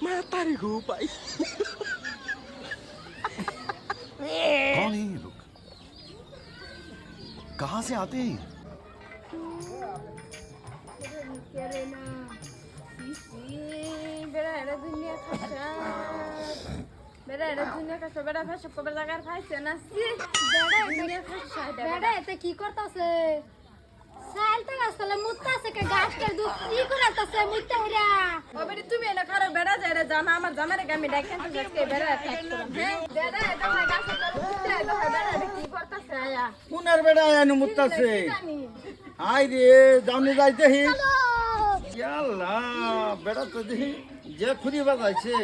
mata रे गो भाई कौन है ये लोग कहाँ से आते हैं কি করতেছে সালটা গাছতলা মুত্তাছে কে গাছটার দুধ কি করতেছে মুত্তা হেরা ওবেরি তুমি এনে খারাপ বেড়া যায় রে জানা আমার জামারে গামি ডাকেন তো যাচ্ছে বেড়া হ্যাঁ বেড়া এটা গাছে মুত্তা এটা বেড়া কি করতেছে আয়া কোনার বেড়া আয়ানো মুত্তাছে হাই রে জানি যাইতে হি ইয়াল্লা বেড়া তো দেখি যে খুরি বাজাইছে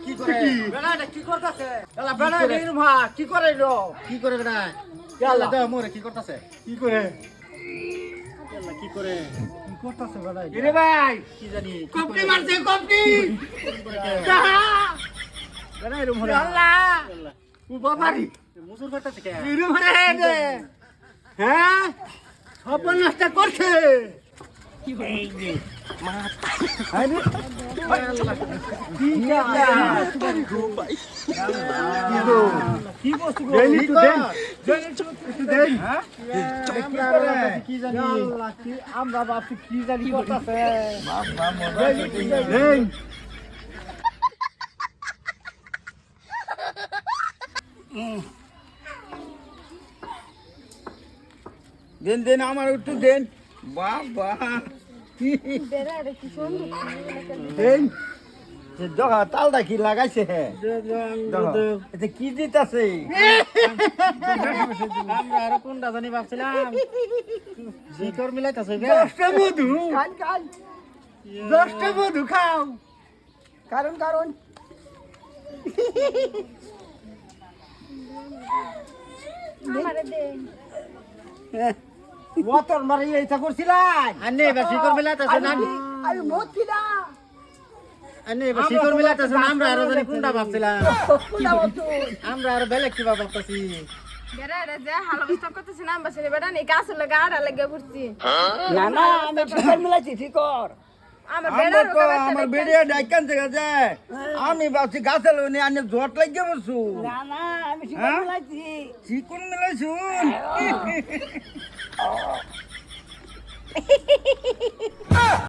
কি করে বেড়াটা কি করতেছে এলা বেড়া রে মা কি করে রে কি করে বেড়া ইয়াল্লা দে মোরে কি করতেছে কি করে ইয়াল্লা কি করে কি করতেছে বেড়া রে ভাই কি জানি কপটি মারছে কপটি বেড়া রে মোরে ইয়াল্লা ও বাবারি মুসুর করতেছে কে রে মোরে রে হ্যাঁ সপন নষ্ট করছে কি এই যে আরে কি বস্তু দেনি তো দেন একটু দেন হ্যাঁ কি জানি আল্লাহ কি আমরা বাপি কি জানি করতেছে বাবা মজা দেন দেন দেন আমার একটু দেন বাবা বেড়া রে কি সুন্দর দেন যে দগা তালটা কি লাগাইছে হে এটা কি দিতাছে আমরা আর কোনটা জানি ভাবছিলাম শিকর মিলাইতাছে দশটা মধু খান খান দশটা মধু খাও কারণ কারণ আমারে দেন মতর মারি এইটা করছিলাম আনে এবার শিকর মিলাইতাছে না আরে মত কিনা আনে এবার শিকর মিলাইতাছে না আমরা আর জানি কোনটা ভাবছিলাম আমরা আর বেলেগ কি ভাবতাছি বেড়া রে যে হাল অবস্থা করতেছ না বাসে বেড়া নে গাছ লাগা আড়া লাগা ঘুরছি না না আমি ঠিকর মিলাইছি ঠিকর আমার বেড়া আমার বেড়িয়া ডাইকান থেকে যায় আমি ভাবছি গাছে লইনি আনে জট লাগিয়ে বসু না না আমি শিকড় মিলাইছি চিকন মিলাইছুন